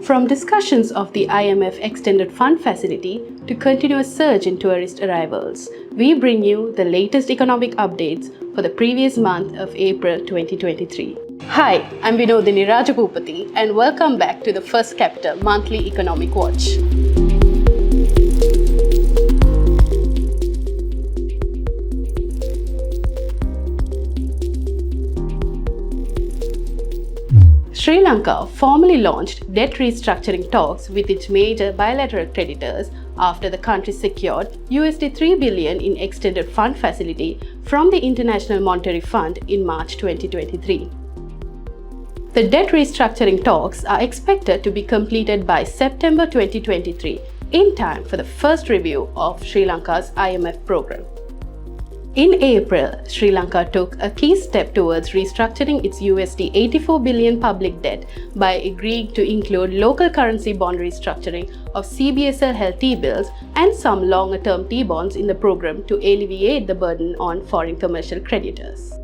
From discussions of the IMF Extended Fund Facility to continuous surge in tourist arrivals, we bring you the latest economic updates for the previous month of April 2023. Hi, I'm Vinodini Rajabhupati and welcome back to the First Capital Monthly Economic Watch. Sri Lanka formally launched debt restructuring talks with its major bilateral creditors after the country secured $3 billion in extended fund facility from the International Monetary Fund in March 2023. The debt restructuring talks are expected to be completed by September 2023 in time for the first review of Sri Lanka's IMF program. In April, Sri Lanka took a key step towards restructuring its $84 billion public debt by agreeing to include local currency bond restructuring of CBSL held T-bills and some longer-term T-bonds in the program to alleviate the burden on foreign commercial creditors.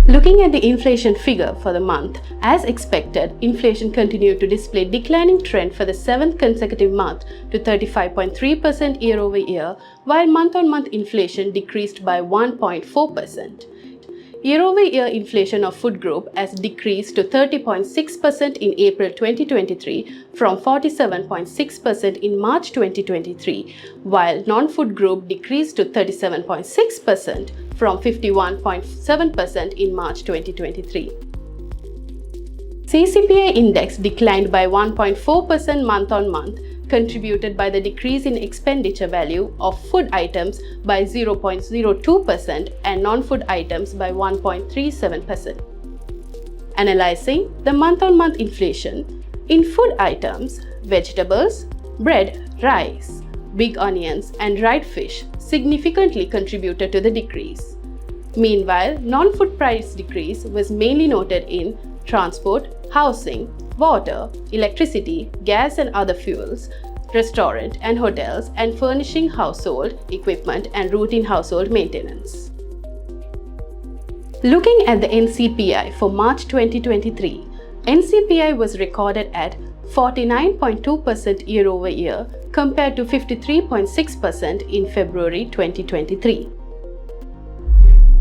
Looking at the inflation figure for the month, as expected, inflation continued to display declining trend for the 7th consecutive month to 35.3% year-over-year, while month-on-month inflation decreased by 1.4%. Year-over-year inflation of food group has decreased to 30.6% in April 2023 from 47.6% in March 2023, while non-food group decreased to 37.6% from 51.7% in March 2023. CCPI index declined by 1.4% month-on-month, contributed by the decrease in expenditure value of food items by 0.02% and non-food items by 1.37%. Analyzing the month-on-month inflation, in food items, vegetables, bread, rice, big onions and dried fish significantly contributed to the decrease. Meanwhile, non-food price decrease was mainly noted in transport, housing, water, electricity, gas and other fuels, restaurant and hotels, and furnishing household equipment and routine household maintenance. Looking at the NCPI for March 2023, NCPI was recorded at 49.2% year-over-year compared to 53.6% in February 2023.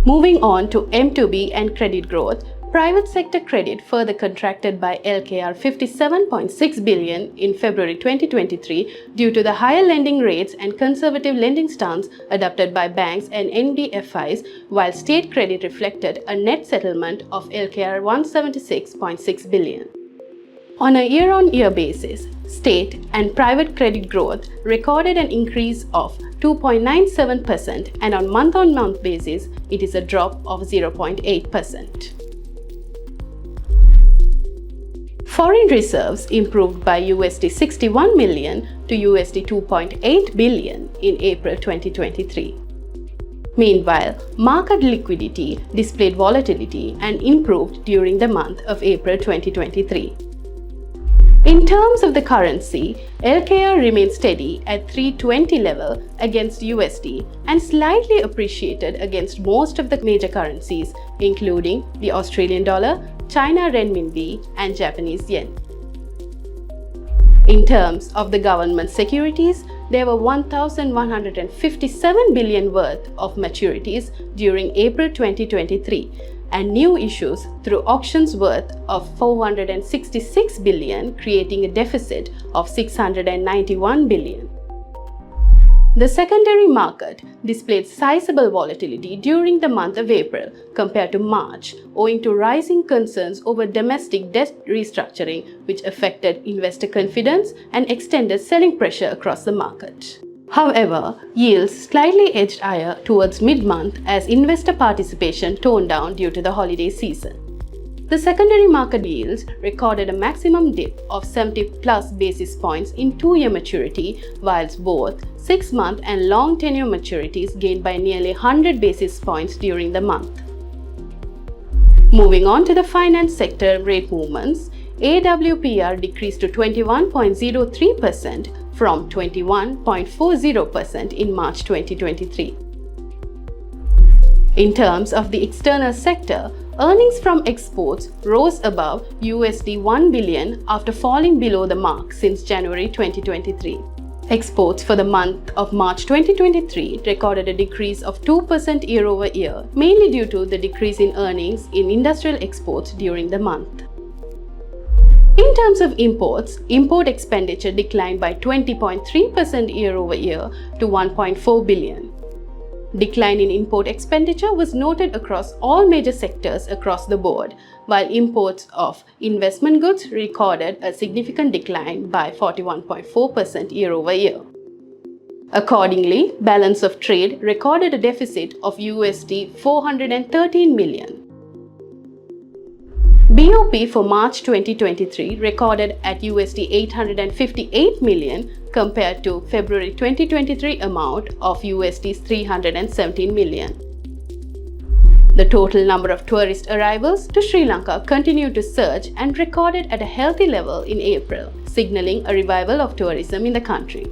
Moving on to M2B and credit growth, private sector credit further contracted by LKR 57.6 billion in February 2023 due to the higher lending rates and conservative lending stance adopted by banks and NBFIs, while state credit reflected a net settlement of LKR 176.6 billion. On a year-on-year basis, state and private credit growth recorded an increase of 2.97%, and on month-on-month basis, it is a drop of 0.8%. Foreign reserves improved by $61 million to $2.8 billion in April 2023. Meanwhile, market liquidity displayed volatility and improved during the month of April 2023. In terms of the currency, LKR remained steady at 320 level against USD and slightly appreciated against most of the major currencies, including the Australian dollar, China renminbi, and Japanese yen. In terms of the government securities, there were 1,157 billion worth of maturities during April 2023 and new issues through auctions worth of 466 billion, creating a deficit of 691 billion. The secondary market displayed sizable volatility during the month of April compared to March, owing to rising concerns over domestic debt restructuring, which affected investor confidence and extended selling pressure across the market. However, yields slightly edged higher towards mid-month as investor participation toned down due to the holiday season. The secondary market yields recorded a maximum dip of 70+ basis points in 2-year maturity, whilst both 6-month and long tenure maturities gained by nearly 100 basis points during the month. Moving on to the finance sector rate movements, AWPR decreased to 21.03% from 21.40% in March 2023. In terms of the external sector, earnings from exports rose above $1 billion after falling below the mark since January 2023. Exports for the month of March 2023 recorded a decrease of 2% year-over-year, mainly due to the decrease in earnings in industrial exports during the month. In terms of imports, import expenditure declined by 20.3% year-over-year to $1.4 billion. Decline in import expenditure was noted across all major sectors across the board, while imports of investment goods recorded a significant decline by 41.4% year-over-year. Accordingly, balance of trade recorded a deficit of $413 million. BOP for March 2023 recorded at $858 million compared to February 2023 amount of $317 million. The total number of tourist arrivals to Sri Lanka continued to surge and recorded at a healthy level in April, signaling a revival of tourism in the country.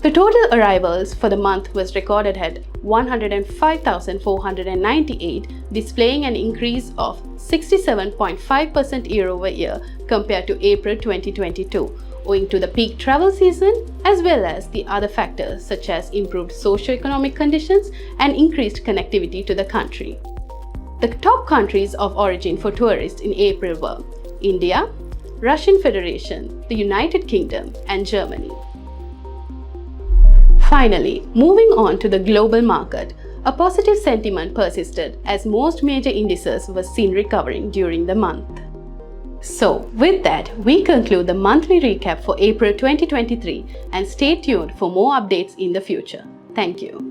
The total arrivals for the month was recorded at 105,498, displaying an increase of 67.5% year-over-year compared to April 2022, owing to the peak travel season as well as the other factors such as improved socio-economic conditions and increased connectivity to the country. The top countries of origin for tourists in April were India, Russian Federation, the United Kingdom, and Germany. Finally, moving on to the global market, a positive sentiment persisted as most major indices were seen recovering during the month. So, with that, we conclude the monthly recap for April 2023 and stay tuned for more updates in the future. Thank you.